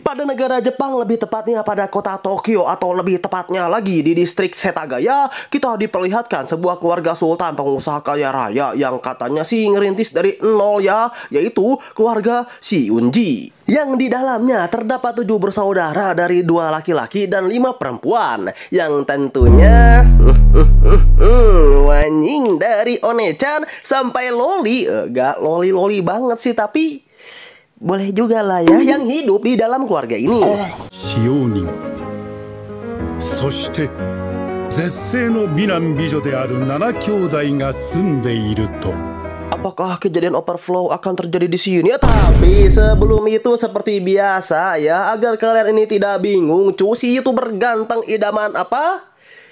Pada negara Jepang, lebih tepatnya pada kota Tokyo atau lebih tepatnya lagi di distrik Setagaya, kita diperlihatkan sebuah keluarga sultan pengusaha kaya raya yang katanya sih ngerintis dari nol ya, yaitu keluarga Shiunji. Yang di dalamnya terdapat 7 bersaudara dari 2 laki-laki dan 5 perempuan. Yang tentunya wanying dari Onechan sampai loli. Gak loli-loli banget sih, tapi boleh juga lah ya yang hidup di dalam keluarga ini. Shioni. そして絶世の美男美女である7兄弟が住んでいると。 Apakah kejadian overflow akan terjadi di sini? Tapi sebelum itu seperti biasa ya, agar kalian ini tidak bingung, cuci itu berganteng idaman apa?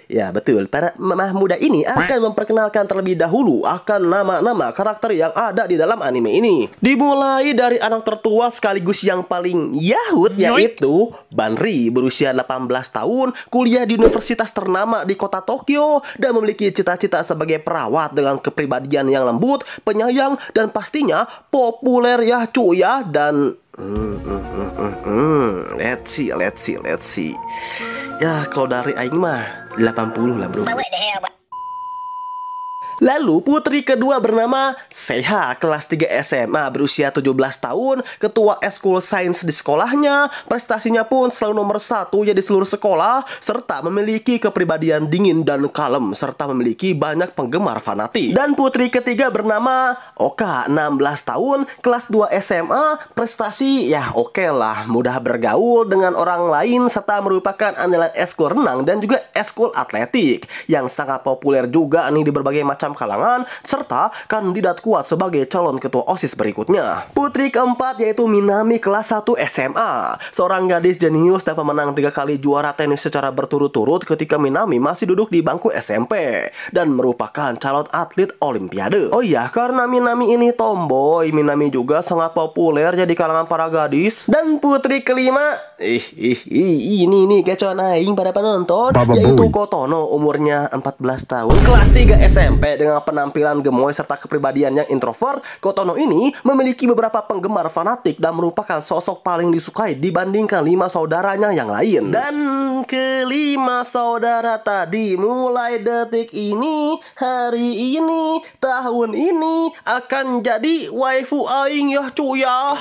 Ya betul, para mamah muda ini akan memperkenalkan terlebih dahulu akan nama-nama karakter yang ada di dalam anime ini. Dimulai dari anak tertua sekaligus yang paling yahut, yaitu Banri, berusia 18 tahun, kuliah di universitas ternama di kota Tokyo, dan memiliki cita-cita sebagai perawat dengan kepribadian yang lembut, penyayang, dan pastinya populer ya cuy ya. Dan let's see. Ya kalau dari aing mah 80 lah bro. Lalu putri kedua bernama Seha, kelas 3 SMA, berusia 17 tahun, ketua eskul sains di sekolahnya, prestasinya pun selalu nomor 1 ya di seluruh sekolah, serta memiliki kepribadian dingin dan kalem, serta memiliki banyak penggemar fanatik. Dan putri ketiga bernama Oka, 16 tahun, kelas 2 SMA, prestasi ya oke lah, mudah bergaul dengan orang lain, serta merupakan andalan eskul renang dan juga eskul atletik, yang sangat populer juga nih di berbagai macam kalangan, serta kandidat kuat sebagai calon ketua OSIS berikutnya. Putri keempat yaitu Minami, kelas 1 SMA, seorang gadis jenius dan pemenang 3 kali juara tenis secara berturut-turut ketika Minami masih duduk di bangku SMP dan merupakan calon atlet olimpiade. Oh iya, karena Minami ini tomboy, Minami juga sangat populer jadi kalangan para gadis. Dan putri kelima, ini kecoan aing para penonton, yaitu Kotono, umurnya 14 tahun, kelas 3 SMP. Dengan penampilan gemoy serta kepribadian yang introvert, Kotono ini memiliki beberapa penggemar fanatik dan merupakan sosok paling disukai dibandingkan 5 saudaranya yang lain. Dan kelima saudara tadi mulai detik ini, hari ini, tahun ini akan jadi waifu aing ya cuy ya.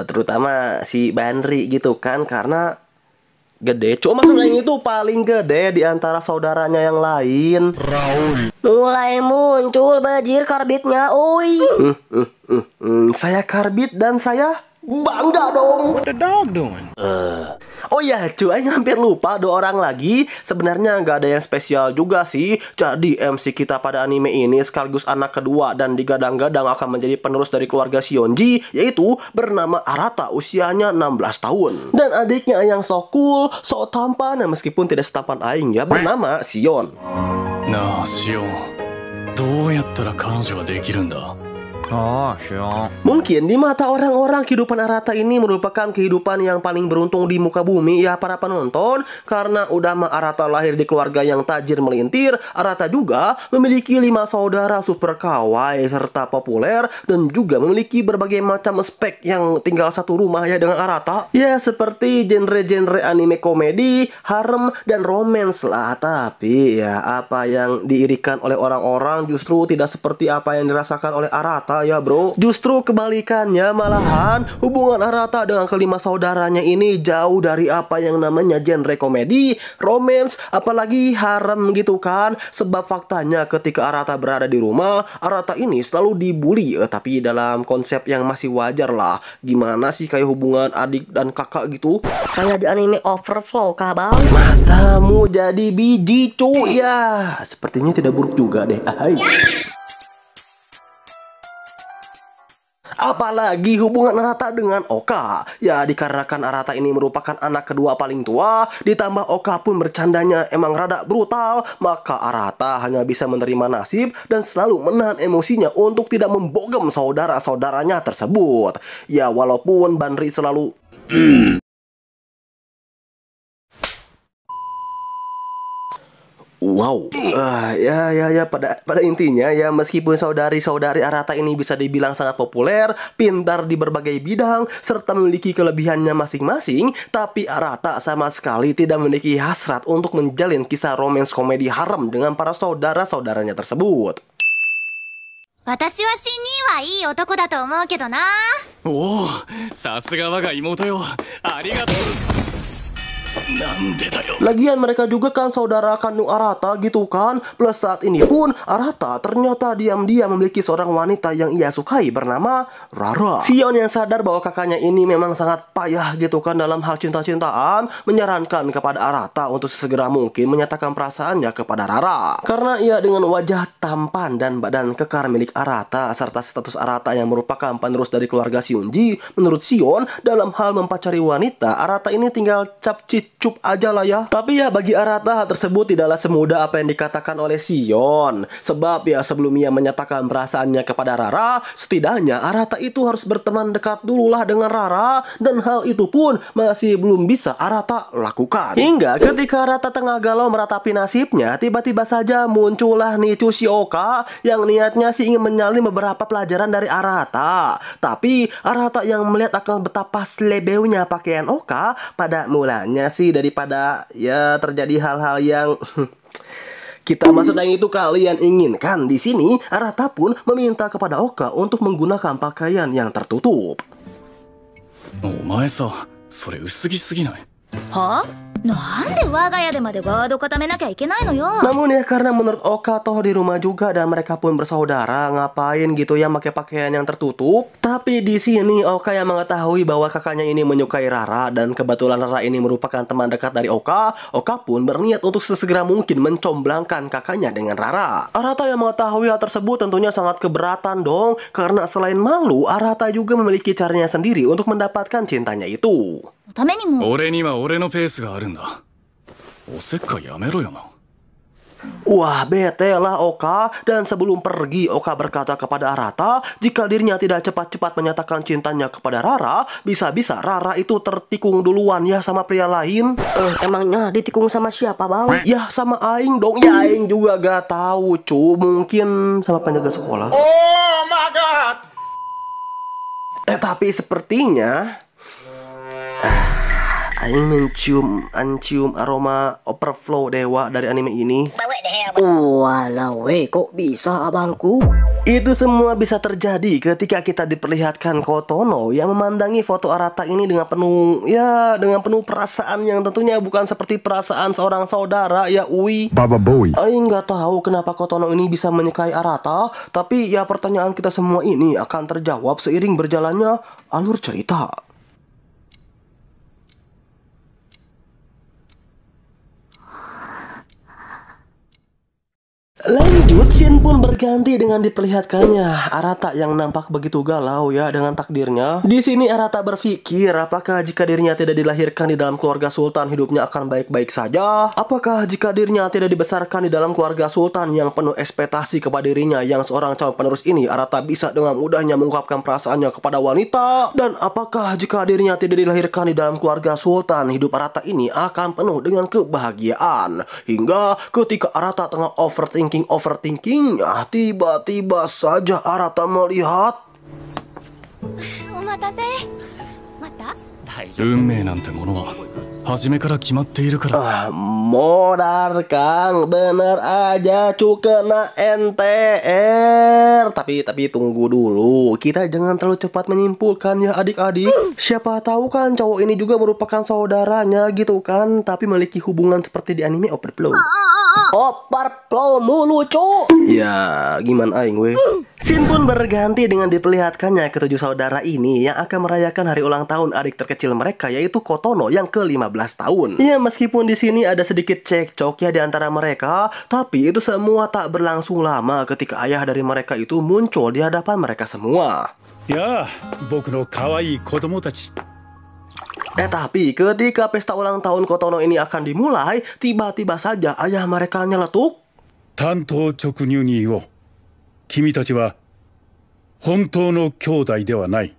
Terutama si Banri gitu kan, karena gede, cuma sebenarnya itu paling gede di antara saudaranya yang lain. Raul. Mulai muncul bajir karbitnya, oi. Saya karbit dan saya bangga dong. What the dog doing? Oh ya cuy, hampir lupa 2 orang lagi. Sebenarnya nggak ada yang spesial juga sih. Jadi MC kita pada anime ini sekaligus anak kedua dan digadang-gadang akan menjadi penerus dari keluarga Shionji, yaitu bernama Arata, usianya 16 tahun. Dan adiknya yang so cool, so tampan, dan meskipun tidak setampan aing ya, bernama Sion. Nah, Sion. どうやったら彼女ができるんだ? Mungkin di mata orang-orang kehidupan Arata ini merupakan kehidupan yang paling beruntung di muka bumi ya para penonton. Karena udah mah Arata lahir di keluarga yang tajir melintir, Arata juga memiliki 5 saudara super kawaii serta populer, dan juga memiliki berbagai macam spek yang tinggal satu rumah ya dengan Arata. Ya seperti genre-genre anime komedi, harem, dan romance lah. Tapi ya apa yang diirikan oleh orang-orang justru tidak seperti apa yang dirasakan oleh Arata ya bro. Justru kebalikannya, malahan hubungan Arata dengan kelima saudaranya ini jauh dari apa yang namanya genre komedi, romance, apalagi harem gitu kan. Sebab faktanya ketika Arata berada di rumah, Arata ini selalu dibully, tapi dalam konsep yang masih wajar lah. Gimana sih kayak hubungan adik dan kakak gitu. Kayak di anime Overflow kah bang? Matamu jadi biji cuy ya. Sepertinya tidak buruk juga deh. Ahai. Apalagi hubungan Arata dengan Oka. Ya dikarenakan Arata ini merupakan anak kedua paling tua, ditambah Oka pun bercandanya emang rada brutal, maka Arata hanya bisa menerima nasib dan selalu menahan emosinya untuk tidak membogem saudara-saudaranya tersebut. Ya walaupun Banri selalu Wow, ya, pada intinya ya meskipun saudari-saudari Arata ini bisa dibilang sangat populer, pintar di berbagai bidang, serta memiliki kelebihannya masing-masing, tapi Arata sama sekali tidak memiliki hasrat untuk menjalin kisah romance komedi haram dengan para saudara-saudaranya tersebut. 私はシンにはいい男だと思うけどな。おお、さすが我が妹よ。ありがとう。なんでだよ。 Lagian mereka juga kan saudara kandung Arata gitu kan. Plus saat ini pun Arata ternyata diam-diam memiliki seorang wanita yang ia sukai bernama Rara. Sion yang sadar bahwa kakaknya ini memang sangat payah gitu kan dalam hal cinta-cintaan, menyarankan kepada Arata untuk sesegera mungkin menyatakan perasaannya kepada Rara. Karena ia dengan wajah tampan dan badan kekar milik Arata, serta status Arata yang merupakan penerus dari keluarga Sionji, menurut Sion dalam hal mempacari wanita, Arata ini tinggal cap cicup aja lah ya. Tapi ya bagi Arata hal tersebut tidaklah semudah apa yang dikatakan oleh Sion. Sebab ya sebelum ia menyatakan perasaannya kepada Rara, setidaknya Arata itu harus berteman dekat dululah dengan Rara. Dan hal itu pun masih belum bisa Arata lakukan. Hingga ketika Arata tengah galau meratapi nasibnya, tiba-tiba saja muncullah Nichu Shioka yang niatnya sih ingin menyalin beberapa pelajaran dari Arata. Tapi Arata yang melihat akan betapa slebeunya pakaian Oka, pada mulanya sih daripada ya terjadi hal-hal yang kita maksudnya itu kalian inginkan. Di sini Arata pun meminta kepada Oka untuk menggunakan pakaian yang tertutup. お前さ、それ薄着すぎない？は？なんで我が家でまでガード固めなきゃいけないのよ。 Namun ya karena menurut Oka toh di rumah juga dan mereka pun bersaudara, ngapain gitu ya pakai pakaian yang tertutup. Tapi di sini Oka yang mengetahui bahwa kakaknya ini menyukai Rara dan kebetulan Rara ini merupakan teman dekat dari Oka, Oka pun berniat untuk sesegera mungkin mencomblangkan kakaknya dengan Rara. Arata yang mengetahui hal tersebut tentunya sangat keberatan dong, karena selain malu, Arata juga memiliki caranya sendiri untuk mendapatkan cintanya itu. ためにも。俺には俺のペースがあるんだ。おせっかいやめろよな。 Wah, bete lah Oka. Dan sebelum pergi, Oka berkata kepada Arata, jika dirinya tidak cepat-cepat menyatakan cintanya kepada Rara, bisa-bisa Rara itu tertikung duluan ya sama pria lain. Emangnya ditikung sama siapa, Bang? Ya sama Aing dong. Ya Aing juga gak tahu cu. Mungkin sama penjaga sekolah. Oh my god. Tapi sepertinya Aing mencium aroma overflow dewa dari anime ini. Walau, kok bisa abangku? Itu semua bisa terjadi ketika kita diperlihatkan Kotono yang memandangi foto Arata ini dengan penuh perasaan yang tentunya bukan seperti perasaan seorang saudara ya Ui. Baba Boy. Aing nggak tahu kenapa Kotono ini bisa menyukai Arata, tapi ya pertanyaan kita semua ini akan terjawab seiring berjalannya alur cerita. Lanjut, scene pun berganti dengan diperlihatkannya Arata yang nampak begitu galau ya dengan takdirnya. Di sini Arata berpikir, apakah jika dirinya tidak dilahirkan di dalam keluarga sultan hidupnya akan baik-baik saja? Apakah jika dirinya tidak dibesarkan di dalam keluarga sultan yang penuh ekspektasi kepada dirinya yang seorang calon penerus ini, Arata bisa dengan mudahnya mengungkapkan perasaannya kepada wanita? Dan apakah jika dirinya tidak dilahirkan di dalam keluarga sultan, hidup Arata ini akan penuh dengan kebahagiaan? Hingga ketika Arata tengah overthinking, tiba-tiba saja Arata melihat お待たせ。待った？運命なんてものは初めから決まっているから。 modar Kang, bener aja cu kena NTR. Tapi tunggu dulu, kita jangan terlalu cepat menyimpulkan ya adik-adik. Siapa tahu kan cowok ini juga merupakan saudaranya gitu kan, tapi memiliki hubungan seperti di anime Overflow. Overflow mulu cu. Ya gimana aing weh. Scene pun berganti dengan diperlihatkannya ketujuh saudara ini yang akan merayakan hari ulang tahun adik terkecil mereka, yaitu Kotono yang ke-15 tahun. Ya meskipun di sini ada sedikit cekcok ya di antara mereka, tapi itu semua tak berlangsung lama ketika ayah dari mereka itu muncul di hadapan mereka semua. Ya, boku no kawaii kodomo tachi. Tapi ketika pesta ulang tahun Kotono ini akan dimulai, tiba-tiba saja ayah mereka nyeletuk. Tantou直入に言おう。君たちは本当の兄弟ではない。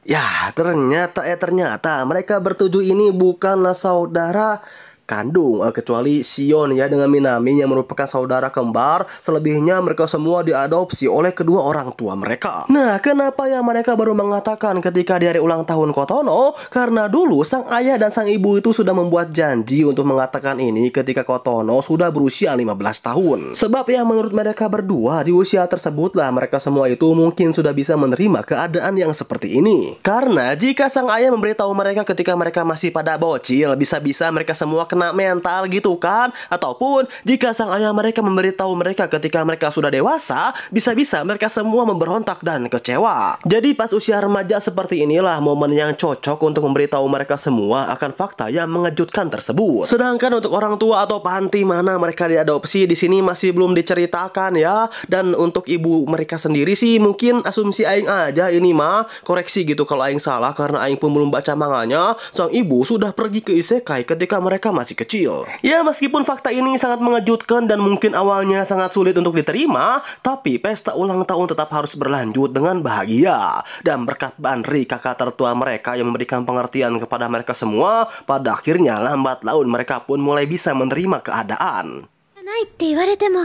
Ya, ternyata mereka bertujuh ini bukanlah saudara kandung, kecuali Sion ya dengan Minami yang merupakan saudara kembar. Selebihnya mereka semua diadopsi oleh kedua orang tua mereka. Nah, kenapa ya mereka baru mengatakan ketika di hari ulang tahun Kotono? Karena dulu sang ayah dan sang ibu itu sudah membuat janji untuk mengatakan ini ketika Kotono sudah berusia 15 tahun. Sebab ya menurut mereka berdua di usia tersebutlah mereka semua itu mungkin sudah bisa menerima keadaan yang seperti ini. Karena jika sang ayah memberitahu mereka ketika mereka masih pada bocil, bisa-bisa mereka semua kena mental gitu kan. Ataupun jika sang ayah mereka memberitahu mereka ketika mereka sudah dewasa, bisa-bisa mereka semua memberontak dan kecewa. Jadi pas usia remaja seperti inilah momen yang cocok untuk memberitahu mereka semua akan fakta yang mengejutkan tersebut. Sedangkan untuk orang tua atau panti mana mereka diadopsi di sini masih belum diceritakan ya. Dan untuk ibu mereka sendiri sih mungkin asumsi aing aja ini mah, koreksi gitu kalau aing salah karena aing pun belum baca manganya. Sang ibu sudah pergi ke isekai ketika mereka masih kecil. Ya meskipun fakta ini sangat mengejutkan dan mungkin awalnya sangat sulit untuk diterima, tapi pesta ulang tahun tetap harus berlanjut dengan bahagia. Dan berkat Banri, kakak tertua mereka yang memberikan pengertian kepada mereka semua, pada akhirnya lambat laun mereka pun mulai bisa menerima keadaan. ないって言われても、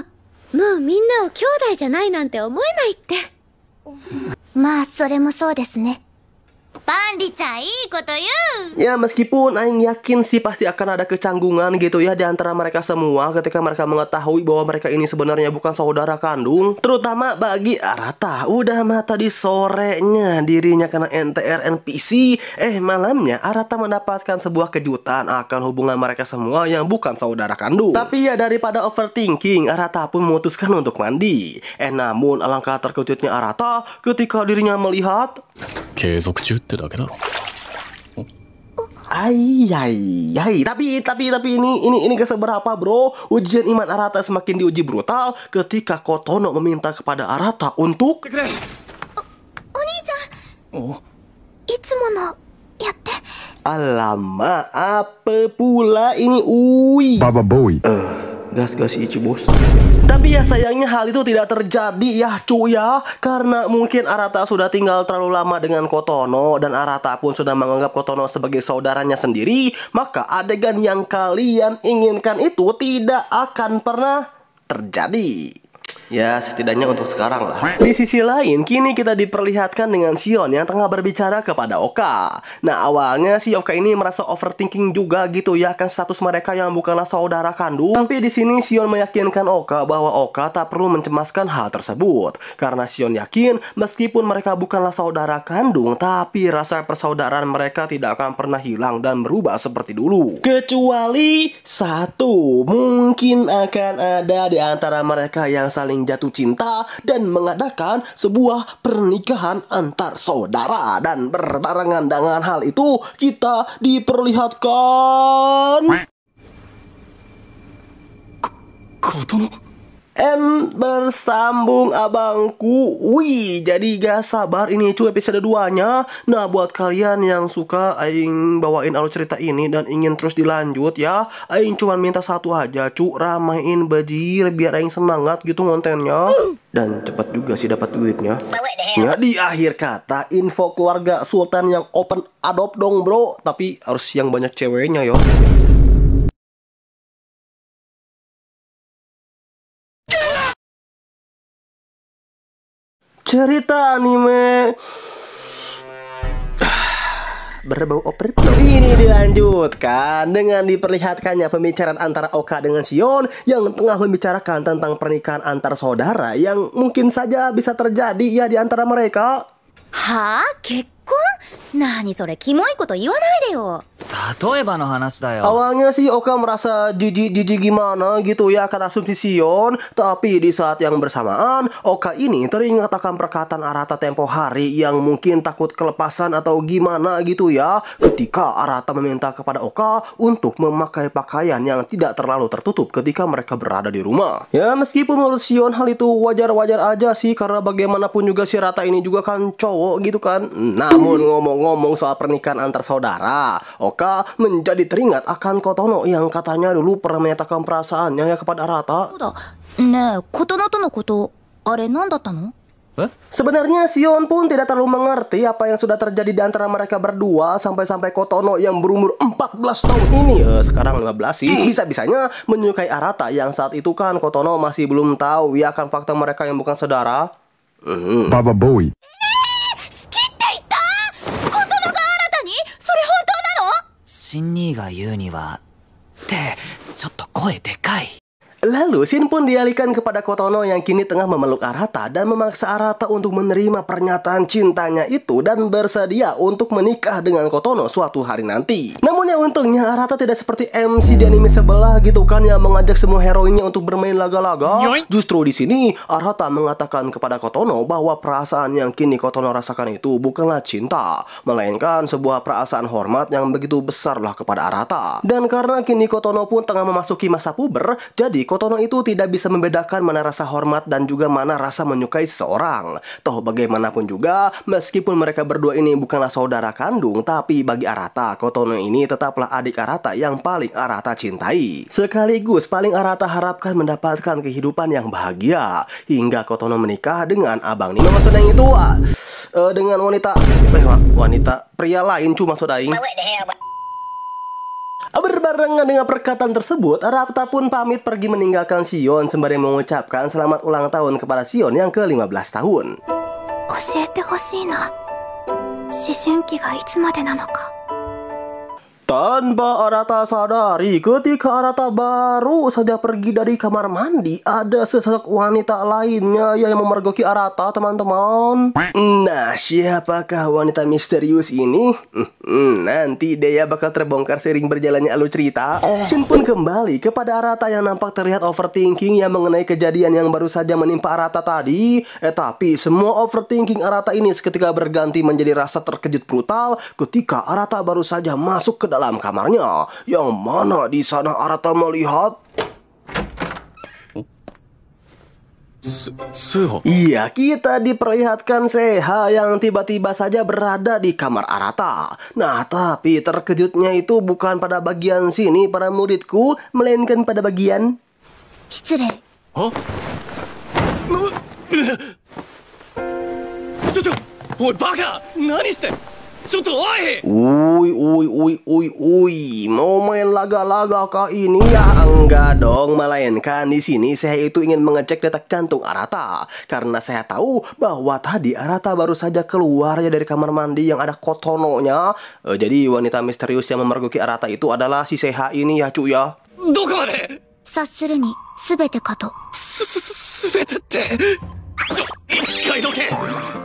もうみんなを兄弟じゃないなんて思えないって。まあそれもそうですね。バンリちゃんいいこと言う。 Ya meskipun aing yakin sih pasti akan ada kecanggungan gitu ya di antara mereka semua ketika mereka mengetahui bahwa mereka ini sebenarnya bukan saudara kandung. Terutama bagi Arata. Udah mah tadi sorenya dirinya kena NTR NPC, malamnya Arata mendapatkan sebuah kejutan akan hubungan mereka semua yang bukan saudara kandung. Tapi ya daripada overthinking, Arata pun memutuskan untuk mandi. Namun alangkah terkejutnya Arata ketika dirinya melihat 継続中ってだけだろ。 Tapi ini keseberapa bro? Ujian iman Arata semakin diuji brutal ketika Kotono meminta kepada Arata untuk お兄ちゃん、いつものやって。 Alamak, apa pula ini Ui? Baba Boy. Gas Ichi bos. Tapi ya sayangnya hal itu tidak terjadi ya cuy ya. Karena mungkin Arata sudah tinggal terlalu lama dengan Kotono dan Arata pun sudah menganggap Kotono sebagai saudaranya sendiri. Maka adegan yang kalian inginkan itu tidak akan pernah terjadi. Ya setidaknya untuk sekarang lah. Di sisi lain kini kita diperlihatkan dengan Sion yang tengah berbicara kepada Oka. Nah awalnya si Oka ini merasa overthinking juga gitu ya kan status mereka yang bukanlah saudara kandung. Tapi di sini Sion meyakinkan Oka bahwa Oka tak perlu mencemaskan hal tersebut. Karena Sion yakin meskipun mereka bukanlah saudara kandung, tapi rasa persaudaraan mereka tidak akan pernah hilang dan berubah seperti dulu. Kecuali satu, mungkin akan ada di antara mereka yang saling jatuh cinta dan mengadakan sebuah pernikahan antar saudara. Dan berbarengan dengan hal itu kita diperlihatkan Kotono. bersambung abangku. Wih, jadi gak sabar ini cuy episode 2-nya. Nah, buat kalian yang suka aing bawain alur cerita ini dan ingin terus dilanjut ya, aing cuman minta satu aja, cu, ramein bajir biar aing semangat gitu kontennya. Dan cepat juga sih dapat duitnya. Ya, di akhir kata info keluarga Sultan yang open adopt dong, bro. Tapi harus yang banyak ceweknya yo. Cerita anime berbau opripno ini dilanjutkan dengan diperlihatkannya pembicaraan antara Oka dengan Sion yang tengah membicarakan tentang pernikahan antar saudara yang mungkin saja bisa terjadi ya di antara mereka. はあ、結婚？何それ、キモいこと言わないでよ。例えばの話だよ。 Awalnya sih Oka merasa jijik gimana gitu ya kata asumsi Sion. Tapi di saat yang bersamaan Oka ini teringat akan perkataan Arata tempo hari yang mungkin takut kelepasan atau gimana gitu ya. Ketika Arata meminta kepada Oka untuk memakai pakaian yang tidak terlalu tertutup ketika mereka berada di rumah. Ya meskipun menurut Sion hal itu wajar-wajar aja sih, karena bagaimanapun juga si Arata ini juga kan cowok gitu kan. Namun ngomong-ngomong soal pernikahan antar saudara, Oka menjadi teringat akan Kotono yang katanya dulu pernah menyatakan perasaannya ya kepada Arata. そうだ。ねえ、琴乃とのこと、あれ何だったの？ Sebenarnya Sion pun tidak terlalu mengerti apa yang sudah terjadi di antara mereka berdua sampai Kotono yang berumur 14 tahun ini, sekarang 15 sih, bisa-bisanya menyukai Arata yang saat itu kan Kotono masih belum tahu ya kan fakta mereka yang bukan saudara. Baba Boy. 新兄が言うにはってちょっと声でかい。 Lalu Shin pun dialihkan kepada Kotono yang kini tengah memeluk Arata dan memaksa Arata untuk menerima pernyataan cintanya itu dan bersedia untuk menikah dengan Kotono suatu hari nanti. Namun yang untungnya Arata tidak seperti MC di anime sebelah gitu kan yang mengajak semua heroinnya untuk bermain laga-laga. Justru di sini Arata mengatakan kepada Kotono bahwa perasaan yang kini Kotono rasakan itu bukanlah cinta, melainkan sebuah perasaan hormat yang begitu besarlah kepada Arata. Dan karena kini Kotono pun tengah memasuki masa puber, jadi Kotono itu tidak bisa membedakan mana rasa hormat dan juga mana rasa menyukai seseorang. Toh bagaimanapun juga, meskipun mereka berdua ini bukanlah saudara kandung, tapi bagi Arata, Kotono ini tetaplah adik Arata yang paling Arata cintai. Sekaligus paling Arata harapkan mendapatkan kehidupan yang bahagia hingga Kotono menikah dengan Abang Nino. Maksudnya yang itu dengan wanita pria lain cuma maksud aing. Berbarengan dengan perkataan tersebut, Arata pun pamit pergi meninggalkan Sion sembari mengucapkan selamat ulang tahun kepada Sion yang ke-15 tahun. 教えてほしいな。思春期がいつまでなのか。 Tanpa Arata sadari, ketika Arata baru saja pergi dari kamar mandi, ada sesosok wanita lainnya yang memergoki Arata, teman-teman. Nah, siapakah wanita misterius ini? Nanti dia bakal terbongkar seiring berjalannya alur cerita. Shin pun kembali kepada Arata yang nampak terlihat overthinking yang mengenai kejadian yang baru saja menimpa Arata tadi. Tapi semua overthinking Arata ini seketika berganti menjadi rasa terkejut brutal ketika Arata baru saja masuk ke dalam kamarnya, yang mana di sana Arata melihat iya, kita diperlihatkan Seha yang tiba-tiba saja berada di kamar Arata. Nah, tapi terkejutnya itu bukan pada bagian sini para muridku, melainkan pada bagian 失礼。おいバカ、何してちょっとおい。 Mau main laga-laga kah ini? Ya enggak dong, melainkan di sini saya itu ingin mengecek detak jantung Arata karena saya tahu bahwa tadi Arata baru saja keluar ya dari kamar mandi yang ada Kotononya. Jadi wanita misterius yang memergoki Arata itu adalah si Seha ini ya cuy ya. どこまで。察するに全てかと。すべてって。一回どけ。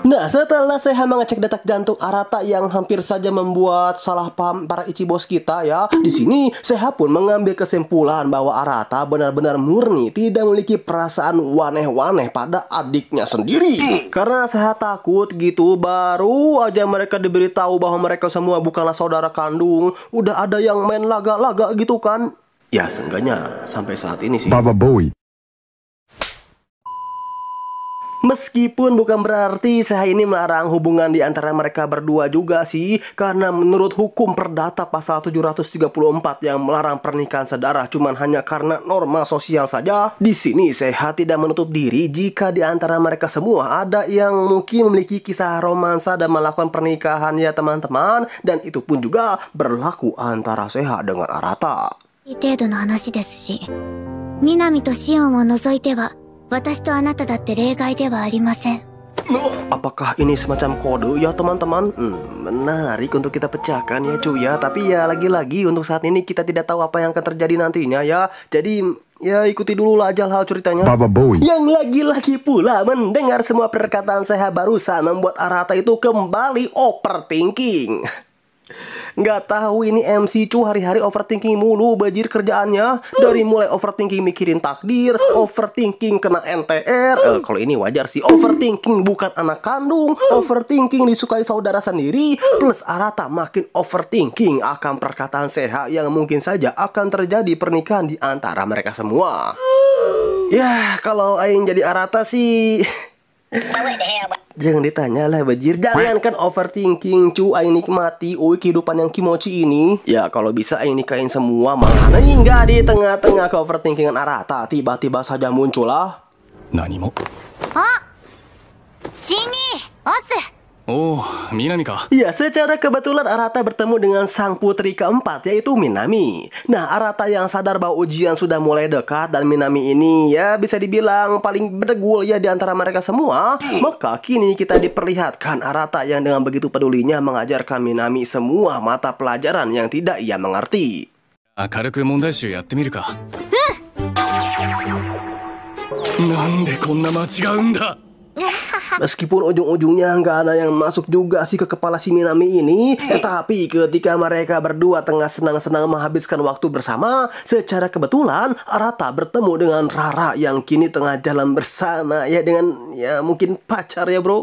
Nah, setelah Seha mengecek detak jantung Arata yang hampir saja membuat salah paham para Ichibos kita ya, di sini Seha pun mengambil kesimpulan bahwa Arata benar-benar murni tidak memiliki perasaan waneh-waneh pada adiknya sendiri. Karena Seha takut gitu, baru aja mereka diberitahu bahwa mereka semua bukanlah saudara kandung, udah ada yang main laga-laga gitu kan. Ya, seenggaknya sampai saat ini sih. Baba Boy. Meskipun bukan berarti Seha ini melarang hubungan di antara mereka berdua juga sih, karena menurut hukum perdata pasal 734 yang melarang pernikahan sedarah cuman hanya karena norma sosial saja. Di sini Seha tidak menutup diri jika di antara mereka semua ada yang mungkin memiliki kisah romansa dan melakukan pernikahan ya teman-teman, dan itu pun juga berlaku antara Seha dengan Arata. 程度の話ですし、南とシオンを除いては私とあなただって例外ではありません。 Apakah ini semacam kode ya teman-teman? Menarik untuk kita pecahkan ya cuy ya. Tapi ya lagi-lagi untuk saat ini kita tidak tahu apa yang akan terjadi nantinya ya. Jadi ya ikuti dulu lah aja hal ceritanya. Baba Boy. Yang lagi-lagi pula mendengar semua perkataan Seha barusan membuat Arata itu kembali overthinking. Nggak tahu ini MC cu hari-hari overthinking mulu bajir kerjaannya. Dari mulai overthinking mikirin takdir, overthinking kena NTR. Kalau ini wajar sih. Overthinking bukan anak kandung, overthinking disukai saudara sendiri. Plus Arata makin overthinking akan perkataan Seha yang mungkin saja akan terjadi pernikahan di antara mereka semua. Ya kalau aing jadi Arata sih jangan ditanya lah bajir. Jangankan overthinking cu, aing nikmati kehidupan yang kimochi ini. Ya kalau bisa aing nikahin semua malah. Nah hingga di tengah-tengah ke overthinkingan Arata tiba-tiba saja muncul lah. 何も。あ、新兄オス。おお、南か。 Ya, secara kebetulan Arata bertemu dengan sang putri keempat, yaitu Minami. Nah, Arata yang sadar bahwa ujian sudah mulai dekat dan Minami ini ya bisa dibilang paling berdegul ya di antara mereka semua. Maka kini kita diperlihatkan Arata yang dengan begitu pedulinya mengajarkan Minami semua mata pelajaran yang tidak ia mengerti. 軽く問題集やってみるか。なんでこんな間違うんだ。 Meskipun ujung-ujungnya nggak ada yang masuk juga sih ke kepala si Minami ini, tapi ketika mereka berdua tengah senang-senang menghabiskan waktu bersama, secara kebetulan Arata bertemu dengan Rara yang kini tengah jalan bersama ya dengan ya mungkin pacar ya bro.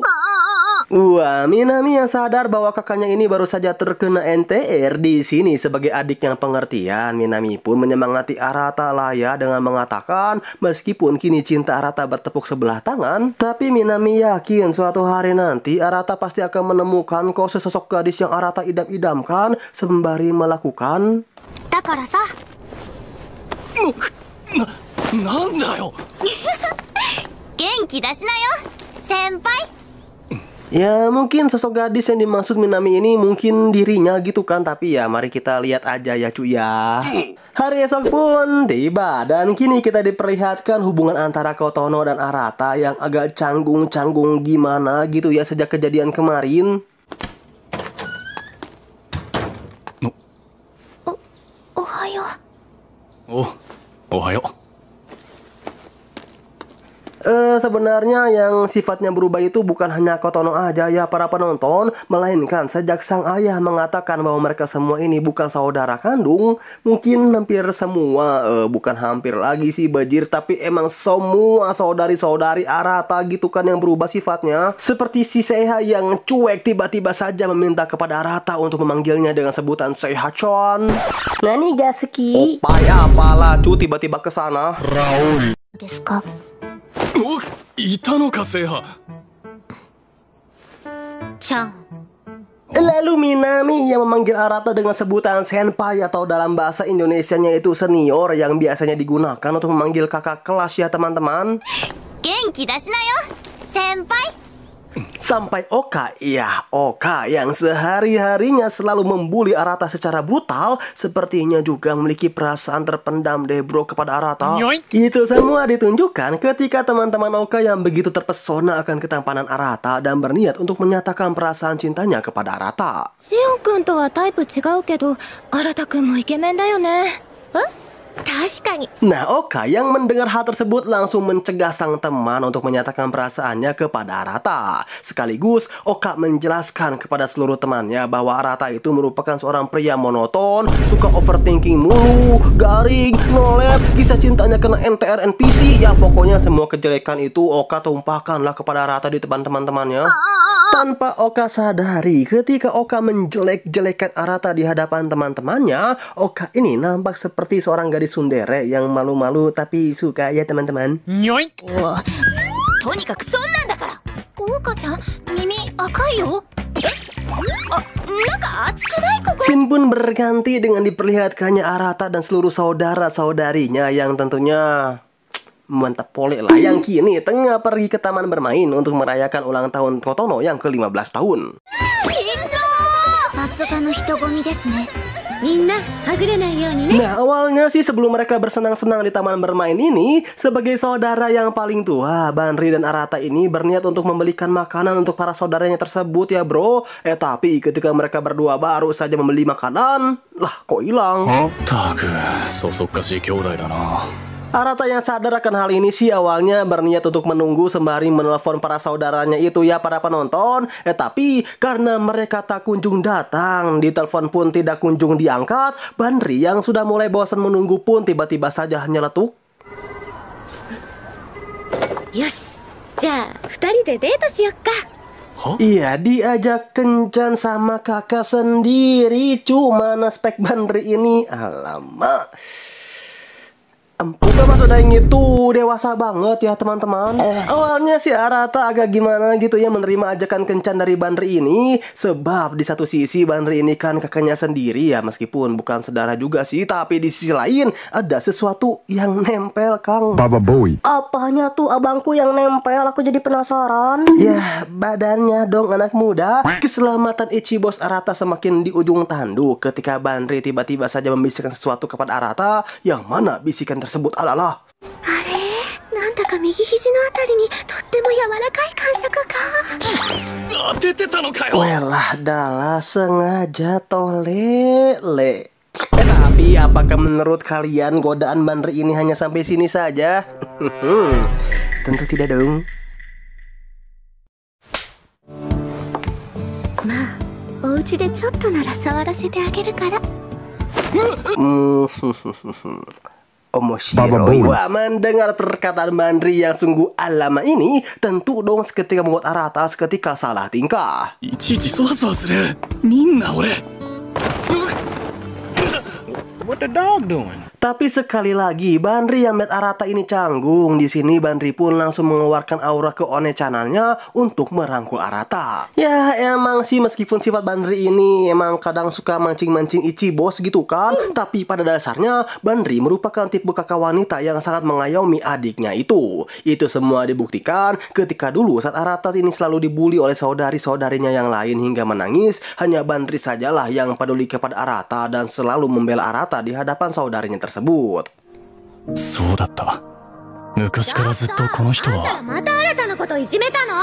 Wah, Minami yang sadar bahwa kakaknya ini baru saja terkena NTR di sini sebagai adik yang pengertian. Minami pun menyemangati Arata lah ya dengan mengatakan meskipun kini cinta Arata bertepuk sebelah tangan, tapi Minami yakin suatu hari nanti Arata pasti akan menemukan kok sesosok gadis yang Arata idam-idamkan sembari melakukan. だからさ。なんだよ。元気出しなよ先輩。 Ya mungkin sosok gadis yang dimaksud Minami ini mungkin dirinya gitu kan. Tapi ya mari kita lihat aja ya cuy ya. Hari esok pun tiba dan kini kita diperlihatkan hubungan antara Kotono dan Arata yang agak canggung-canggung gimana gitu ya sejak kejadian kemarin. Ohayo. Oh, ohayo. Sebenarnya yang sifatnya berubah itu bukan hanya Kotono aja ya para penonton, melainkan sejak sang ayah mengatakan bahwa mereka semua ini bukan saudara kandung, mungkin hampir semua, bukan hampir lagi sih Bajir, tapi emang semua saudari-saudari Arata gitu kan yang berubah sifatnya. Seperti si Seiha yang cuek tiba-tiba saja meminta kepada Arata untuk memanggilnya dengan sebutan Seiha-chan. Nani Gasuki. Opai apalah cu tiba-tiba ke sana. ですか。お、いたのか、聖波。ちゃん。 Lalu Minami yang memanggil Arata dengan sebutan senpai atau dalam bahasa Indonesianya itu senior yang biasanya digunakan untuk memanggil kakak kelas ya teman-teman. 元気出しなよ先輩。 Sampai Oka, ya Oka yang sehari-harinya selalu membuli Arata secara brutal, sepertinya juga memiliki perasaan terpendam deh bro kepada Arata. Itu semua ditunjukkan ketika teman-teman Oka yang begitu terpesona akan ketampanan Arata dan berniat untuk menyatakan perasaan cintanya kepada Arata. シオン君とはタイプ違うけど、新君もイケメンだよね。確かに。 Nah, Oka yang mendengar hal tersebut langsung mencegah sang teman untuk menyatakan perasaannya kepada Arata. Sekaligus, Oka menjelaskan kepada seluruh temannya bahwa Arata itu merupakan seorang pria monoton, suka overthinking mulu, garing, nolep, kisah cintanya kena NTR NPC. Ya, pokoknya semua kejelekan itu Oka tumpahkanlah kepada Arata di depan teman-temannya. Tanpa Oka sadari, ketika Oka menjelek-jelekan Arata di hadapan teman-temannya, Oka ini nampak seperti seorang gadis tsundere yang malu-malu tapi suka ya teman-teman. とにかくそんなんだから。オカちゃん耳赤いよ。なんか熱くないここ。 Scene pun berganti dengan diperlihatkannya Arata dan seluruh saudara-saudarinya yang tentunya mantap polek lah, yang kini tengah pergi ke taman bermain untuk merayakan ulang tahun Kotono yang ke-15 tahun. さすがの人混みですね。みんなはぐれないようにね。 Nah, awalnya sih sebelum mereka bersenang-senang di taman bermain ini, sebagai saudara yang paling tua, Banri dan Arata ini berniat untuk membelikan makanan untuk para saudaranya tersebut ya bro. Tapi ketika mereka berdua baru saja membeli makanan, lah kok hilang. たく、そそっかしい兄弟だな。 Arata yang sadar akan hal ini sih awalnya berniat untuk menunggu sembari menelpon para saudaranya itu ya para penonton. Tapi karena mereka tak kunjung datang, ditelepon pun tidak kunjung diangkat, Banri yang sudah mulai bosan menunggu pun tiba-tiba saja nyeletuk. よし、じゃあ二人でデートしよっか。 Iya, diajak kencan sama kakak sendiri. Cuma spek Banri ini, alamak. Bukan maksud Daeng itu dewasa banget ya teman-teman. Awalnya si Arata agak gimana gitu ya menerima ajakan kencan dari Banri ini. Sebab di satu sisi Banri ini kan kakaknya sendiri ya, meskipun bukan saudara juga sih. Tapi di sisi lain ada sesuatu yang nempel Kang. Baba Boy. Apanya tuh abangku yang nempel? Aku jadi penasaran. Ya badannya dong anak muda. Keselamatan Ichibos Arata semakin di ujung tanduk ketika Banri tiba-tiba saja membisikkan sesuatu kepada Arata. Yang mana bisikan tersebut adalah, あれなんだか右肘のあたりにとっても柔らかい感触が。当ててたのかよ。 welah Dala sengaja tolele. Tapi apakah menurut kalian godaan Banri ini hanya sampai sini saja? Tentu tidak dong. まあお家でちょっとなら触らせてあげるから。 Omoshiroi. Wah, mendengar perkataan Banri yang sungguh alama ini, tentu dong seketika membuat Arata seketika salah tingkah. いちいちそわそわする。みんな俺。 What the dog doing? Tapi sekali lagi Banri yang melihat Arata ini canggung. Di sini Banri pun langsung mengeluarkan aura keonecanannya untuk merangkul Arata. Ya emang sih meskipun sifat Banri ini emang kadang suka mancing-mancing Ichibos gitu kan. Tapi pada dasarnya Banri merupakan tipe kakak wanita yang sangat mengayomi adiknya itu. Itu semua dibuktikan ketika dulu saat Arata ini selalu dibully oleh saudari-saudarinya yang lain hingga menangis. Hanya Banri sajalah yang peduli kepada Arata dan selalu membela Arata di hadapan saudarinya tersebut. そうだった。昔からずっとこの人は。また新たなこといじめたの？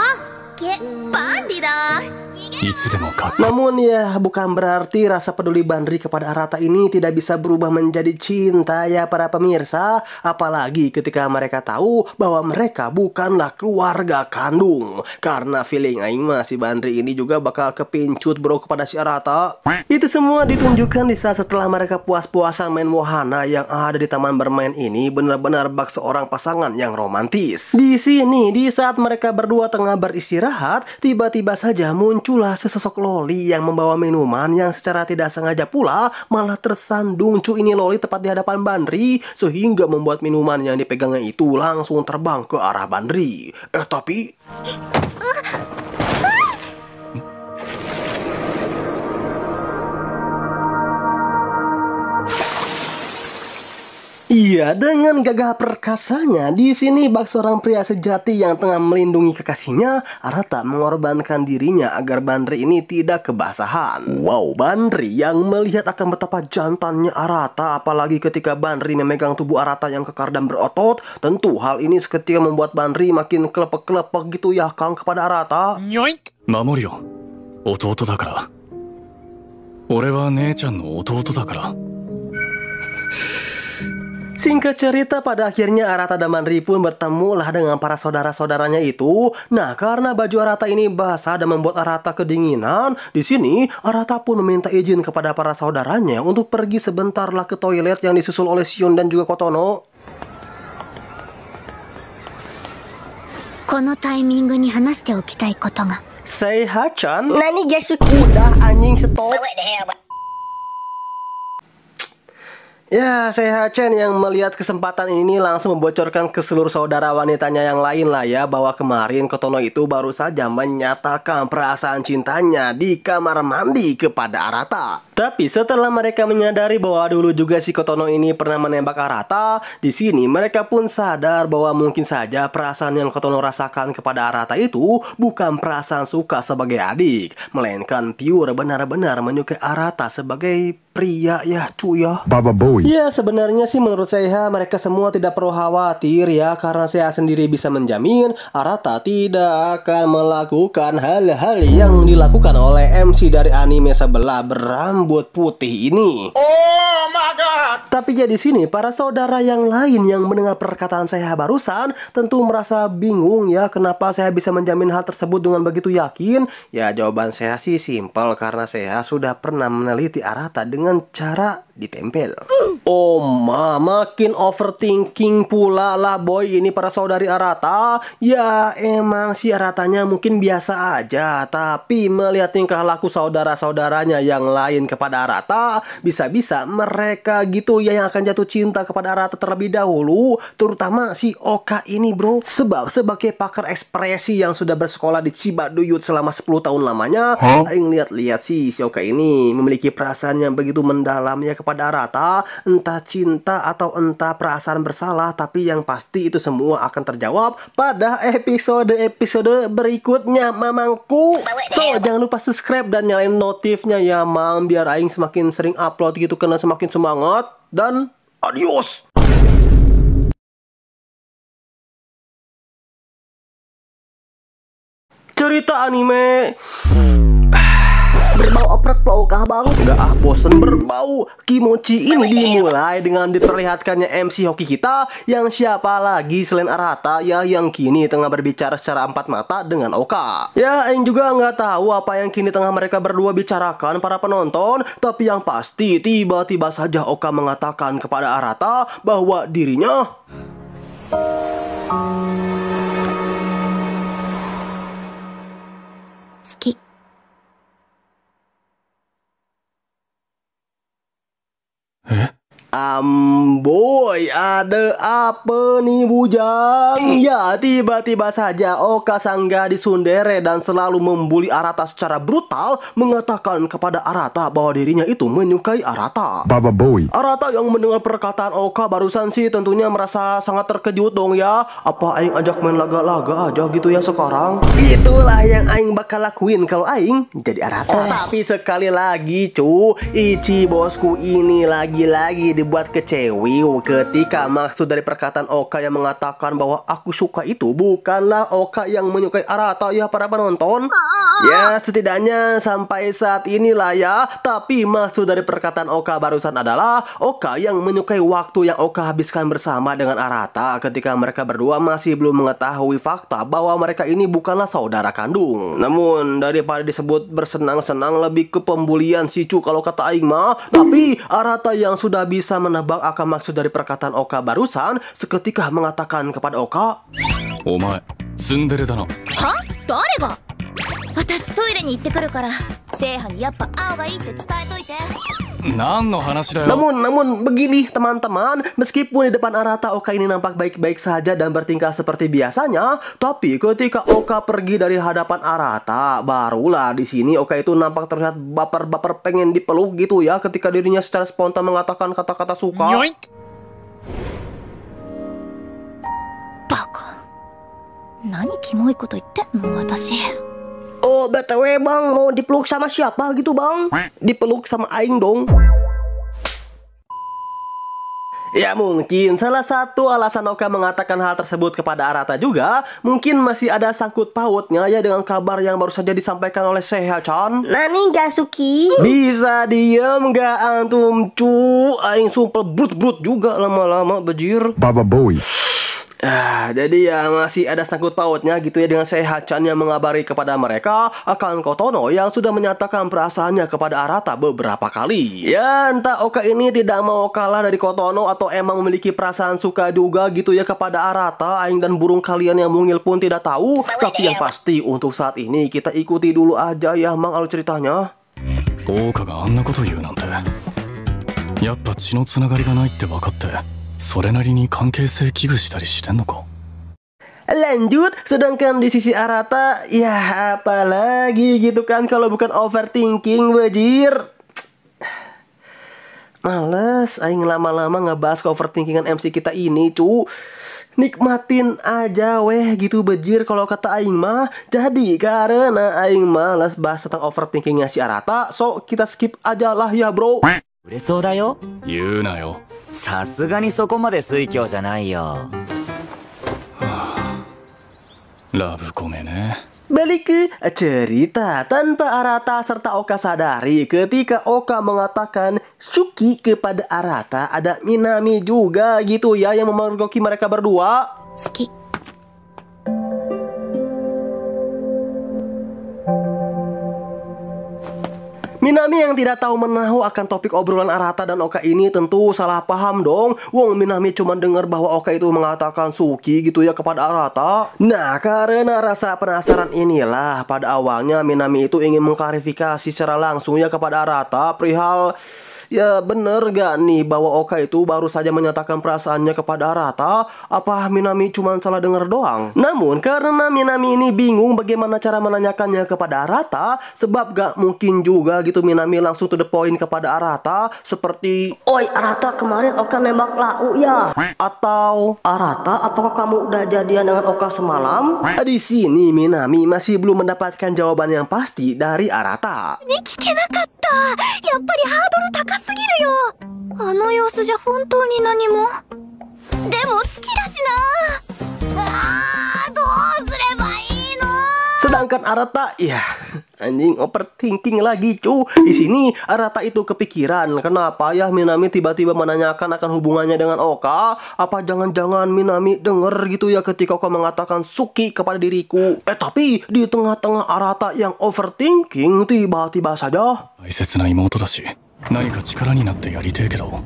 バンリだ。いつでもかっ Namun ya bukan berarti rasa peduli Banri kepada Arata ini tidak bisa berubah menjadi cinta ya para pemirsa. Apalagi ketika mereka tahu bahwa mereka bukanlah keluarga kandung. Karena feeling aing mah si Banri ini juga bakal kepincut bro kepada si Arata. Itu semua ditunjukkan di saat setelah mereka puas-puasan main wahana yang ada di taman bermain ini benar-benar bak seorang pasangan yang romantis. Di sini di saat mereka berdua tengah beristirahat, tiba-tiba saja muncullah sesosok loli yang membawa minuman yang secara tidak sengaja pula malah tersandung cuy ini loli tepat di hadapan Banri sehingga membuat minuman yang dipegangnya itu langsung terbang ke arah Banri. Tapi iya, dengan gagah perkasanya, di sini bak seorang pria sejati yang tengah melindungi kekasihnya, Arata mengorbankan dirinya agar Banri ini tidak kebasahan. Wow, Banri yang melihat akan betapa jantannya Arata, apalagi ketika Banri memegang tubuh Arata yang kekar dan berotot, tentu hal ini seketika membuat Banri makin kelepek-kelepek gitu ya Kang kepada Arata. 守るよ。弟だから。俺は姉ちゃんの弟だから。 Singkat cerita pada akhirnya Arata dan Banri pun bertemulah dengan para saudara-saudaranya itu. Nah, karena baju Arata ini basah dan membuat Arata kedinginan, di sini Arata pun meminta izin kepada para saudaranya untuk pergi sebentarlah ke toilet yang disusul oleh Shion dan juga Kotono. このタイミングに話しておきたいことが。 Seiha-chan, Nani guys? udah anjing stop. Ya, Seiha-chan yang melihat kesempatan ini langsung membocorkan ke seluruh saudara wanitanya yang lain lah ya, bahwa kemarin Kotono itu baru saja menyatakan perasaan cintanya di kamar mandi kepada Arata. Tapi setelah mereka menyadari bahwa dulu juga si Kotono ini pernah menembak Arata, di sini mereka pun sadar bahwa mungkin saja perasaan yang Kotono rasakan kepada Arata itu bukan perasaan suka sebagai adik, melainkan pure benar-benar menyukai Arata sebagai pria ya cuy ya. Baba Boy. Ya sebenarnya sih menurut saya mereka semua tidak perlu khawatir ya, karena saya sendiri bisa menjamin Arata tidak akan melakukan hal-hal yang dilakukan oleh MC dari anime sebelah berambut putih ini. Oh my god! Tapi ya di sini para saudara yang lain yang mendengar perkataan saya barusan tentu merasa bingung ya, kenapa saya bisa menjamin hal tersebut dengan begitu yakin. Ya jawaban saya sih simpel, karena saya sudah pernah meneliti Arata dengan cara ditempel. Oh makin overthinking pula lah boy ini para saudari Arata. Ya emang si Aratanya mungkin biasa aja, tapi melihat tingkah laku saudara-saudaranya yang lain kepada Arata, bisa-bisa mereka gitu ya yang akan jatuh cinta kepada Arata terlebih dahulu. Terutama si Oka ini bro. Sebab sebagai pakar ekspresi yang sudah bersekolah di Cibaduyut selama 10 tahun lamanya, aing lihat-lihat si Oka ini memiliki perasaan yang begitu mendalam ya kepada Arata. Entah cinta atau entah perasaan bersalah, tapi yang pasti itu semua akan terjawab pada episode-episode berikutnya mamangku. So jangan lupa subscribe dan nyalain notifnya ya mam, biar aing semakin sering upload gitu karena semakin semangat. Dan adios. Cerita anime Berbau oprek kah bang? Udah bosen berbau. Kimochi ini dimulai dengan diperlihatkannya MC hoki kita, yang siapa lagi selain Arata ya, yang kini tengah berbicara secara empat mata dengan Oka. Ya aing juga nggak tahu apa yang kini tengah mereka berdua bicarakan para penonton, tapi yang pasti tiba-tiba saja Oka mengatakan kepada Arata bahwa dirinya Suki. Boy, ada apa nih bujang? Ya, tiba-tiba saja Oka sanggah disundere dan selalu membuli Arata secara brutal, mengatakan kepada Arata bahwa dirinya itu menyukai Arata. Baba Boy. Arata yang mendengar perkataan Oka barusan sih tentunya merasa sangat terkejut dong ya. Apa aing ajak main laga-laga aja gitu ya sekarang? Itulah yang aing bakal lakuin kalau aing jadi Arata. Tapi sekali lagi cu, Ichi bosku ini lagi-lagi dibuat kecewi ketika maksud dari perkataan Oka yang mengatakan bahwa aku suka itu bukanlah Oka yang menyukai Arata ya para penonton. Ya setidaknya sampai saat inilah ya. Tapi maksud dari perkataan Oka barusan adalah Oka yang menyukai waktu yang Oka habiskan bersama dengan Arata ketika mereka berdua masih belum mengetahui fakta bahwa mereka ini bukanlah saudara kandung. Namun daripada disebut bersenang-senang, lebih ke pembulian sih cu kalau kata aing mah. Tapi Arata yang sudah bisa menebak akan maksud dari perkataan Oka barusan seketika mengatakan kepada Oka, Omae, tsundere da na. は？誰が？私トイレに行ってくるから聖波にやっぱ会うがいいって伝えといて。何の話だよ。 Namun begini teman-teman, meskipun di depan Arata Oka ini nampak baik-baik saja dan bertingkah seperti biasanya, tapi ketika Oka pergi dari hadapan Arata, barulah di sini Oka itu nampak terlihat baper-baper pengen dipeluk gitu ya ketika dirinya secara spontan mengatakan kata-kata suka. Yoink. バカ。何キモいこと言ってんの私。 Oh BTW bang, mau dipeluk sama siapa gitu bang? Dipeluk sama aing dong. Ya mungkin salah satu alasan Oka mengatakan hal tersebut kepada Arata juga mungkin masih ada sangkut pautnya ya dengan kabar yang baru saja disampaikan oleh Seha-chan. Nani gak Suki? Bisa diem gak antum cu? Aing sumpel brut-brut juga lama-lama bejir. Baba Boy. Jadi ya masih ada sangkut pautnya gitu ya dengan Seha-chan yang mengabari kepada mereka akan Kotono yang sudah menyatakan perasaannya kepada Arata beberapa kali. Ya entah Oka ini tidak mau kalah dari Kotono atau emang memiliki perasaan suka juga gitu ya kepada Arata. Aing dan burung kalian yang mungil pun tidak tahu. Tapi yang pasti untuk saat ini kita ikuti dulu aja ya mang alur ceritanya. オオカがあんなこと言うなんて。やっぱ血のつながりがないって分かって、それなりに関係性危惧したりしてんのか。 Lanjut, sedangkan di sisi Arata, ya apalagi gitu kan kalau bukan overthinking bajir. Males, aing lama-lama ngebahas ke overthinkingan MC kita ini cu. Nikmatin aja weh gitu bajir kalau kata aing mah. Jadi karena aing malas bahas tentang overthinkingnya si Arata, so kita skip aja lah ya bro. 売れそうだよ。言うなよ。さすがにそこまで水郷じゃないよ。ラブコメね。 Balik ke cerita tanpa Arata serta Oka sadari ketika Oka mengatakan Suki kepada Arata, ada Minami juga gitu ya yang memergoki mereka berdua. 好き。Minami yang tidak tahu menahu akan topik obrolan Arata dan Oka ini tentu salah paham dong. Wong Minami cuma dengar bahwa Oka itu mengatakan Suki gitu ya kepada Arata. Nah, karena rasa penasaran inilah pada awalnya Minami itu ingin mengklarifikasi secara langsung ya kepada Arata perihal ya bener gak nih bahwa Oka itu baru saja menyatakan perasaannya kepada Arata? Apa Minami cuma salah dengar doang? Namun karena Minami ini bingung bagaimana cara menanyakannya kepada Arata, sebab gak mungkin juga gitu Minami langsung to the point kepada Arata seperti, Oi Arata, kemarin Oka nembak Lau ya? Atau Arata, apakah kamu udah jadian dengan Oka semalam? di sini Minami masih belum mendapatkan jawaban yang pasti dari Arata. やっぱりハードル高すぎるよ。あの様子じゃ本当に何も。でも好きだしな。どうすればいいの？ Sedangkan Arata, ya anjing overthinking lagi cu. Di sini Arata itu kepikiran kenapa ya Minami tiba-tiba menanyakan akan hubungannya dengan Oka. Apa jangan-jangan Minami denger gitu ya ketika Oka mengatakan Suki kepada diriku. Tapi di tengah-tengah Arata yang overthinking, tiba-tiba saja 大切な妹だし何か力になってやりてえけど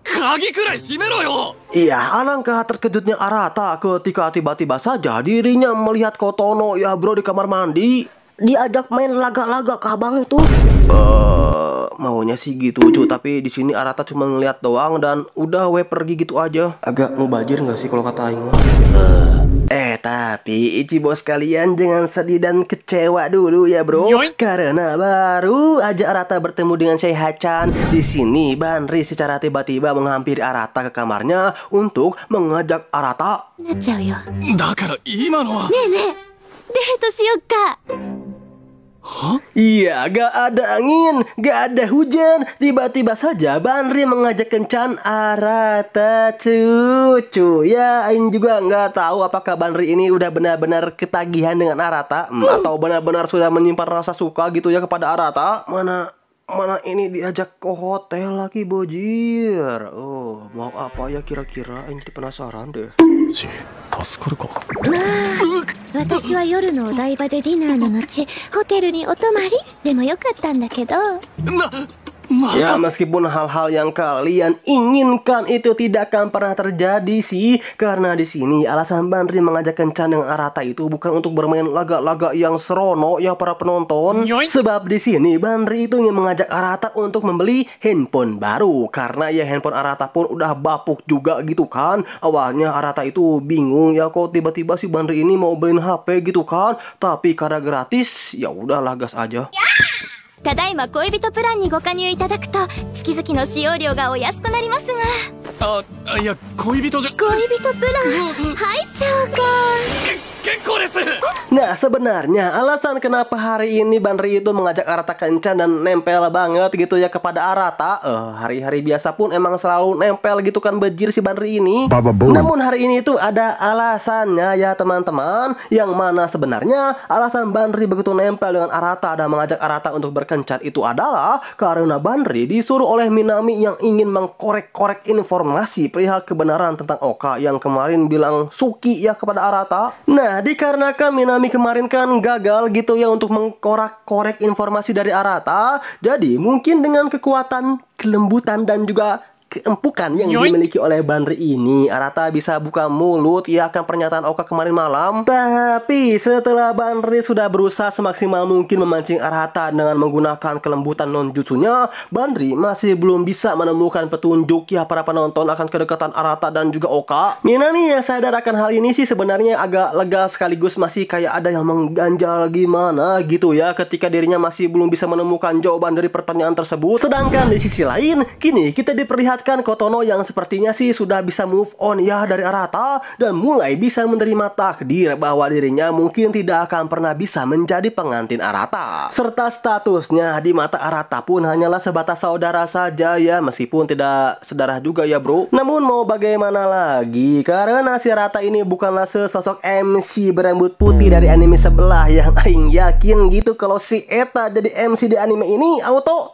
鍵くらい閉めろよ Iya, alangkah terkejutnya Arata ketika tiba-tiba saja dirinya melihat Kotono ya bro di kamar mandi. Diajak main laga-laga ke abang itu. Maunya sih gitu cu, tapi di sini Arata cuma ngeliat doang dan udah pergi gitu aja. Agak mubazir nggak sih kalau kata Aing mah? Tapi Ichibo sekalian jangan sedih dan kecewa dulu ya bro. Karena baru aja Arata bertemu dengan Seiha-chan. Di sini Banri secara tiba-tiba menghampiri Arata ke kamarnya untuk mengajak Arata. なっちゃうよ。ねだから今のはえねえ、デートしよっか。 Iya, gak ada angin, gak ada hujan. Tiba-tiba saja Banri mengajak kencan Arata cucu. Ya, Aing juga nggak tahu apakah Banri ini udah benar-benar ketagihan dengan Arata atau benar-benar sudah menyimpan rasa suka gitu ya kepada Arata. Mana ini diajak ke hotel lagi bojir. Oh, mau apa ya kira-kira? Aing jadi penasaran deh. 助かるか私は夜のお台場でディナーの後、ホテルにお泊まりでもよかったんだけど。 Ya meskipun hal-hal yang kalian inginkan itu tidak akan pernah terjadi sih, karena di sini alasan Banri mengajak kencan dengan Arata itu bukan untuk bermain laga-laga yang serono ya para penonton. Sebab di sini Banri itu ingin mengajak Arata untuk membeli handphone baru, karena ya handphone Arata pun udah bapuk juga gitu kan. Awalnya Arata itu bingung ya kok tiba-tiba si Banri ini mau beliin HP gitu kan, tapi karena gratis ya udahlah gas aja. ただいま恋人プランにご加入いただくと月々の使用料がお安くなりますが。いや恋人じゃ恋人プラン入っちゃおうか。 結構です Nah sebenarnya alasan kenapa hari ini Banri itu mengajak Arata kencan dan nempel banget gitu ya kepada Arata, hari-hari biasa pun emang selalu nempel gitu kan bejir si Banri ini. Namun hari ini tuh ada alasannya ya teman-teman, yang mana sebenarnya alasan Banri begitu nempel dengan Arata dan mengajak Arata untuk berkencan itu adalah karena Banri disuruh oleh Minami yang ingin mengkorek-korek informasi perihal kebenaran tentang Oka yang kemarin bilang Suki ya kepada Arata. Nah dikarenakan Minami kemarin kan gagal gitu ya untuk mengkorek-korek informasi dari Arata, jadi mungkin dengan kekuatan, kelembutan dan juga keempukan yang dimiliki oleh Banri ini, Arata bisa buka mulut ya akan pernyataan Oka kemarin malam. Tapi setelah Banri sudah berusaha semaksimal mungkin memancing Arata dengan menggunakan kelembutan non-jutsunya, Banri masih belum bisa menemukan petunjuk ya para penonton akan kedekatan Arata dan juga Oka. Minami yang sadar akan hal ini sih sebenarnya agak lega sekaligus masih kayak ada yang mengganjal gimana gitu ya ketika dirinya masih belum bisa menemukan jawaban dari pertanyaan tersebut. Sedangkan di sisi lain, kini kita diperlihatkan Kotono yang sepertinya sih sudah bisa move on ya dari Arata dan mulai bisa menerima takdir bahwa dirinya mungkin tidak akan pernah bisa menjadi pengantin Arata. Serta statusnya di mata Arata pun hanyalah sebatas saudara saja ya, meskipun tidak sedarah juga ya bro. Namun mau bagaimana lagi, karena si Arata ini bukanlah sesosok MC berambut putih dari anime sebelah yang Aing yakin gitu kalau si Eta jadi MC di anime ini auto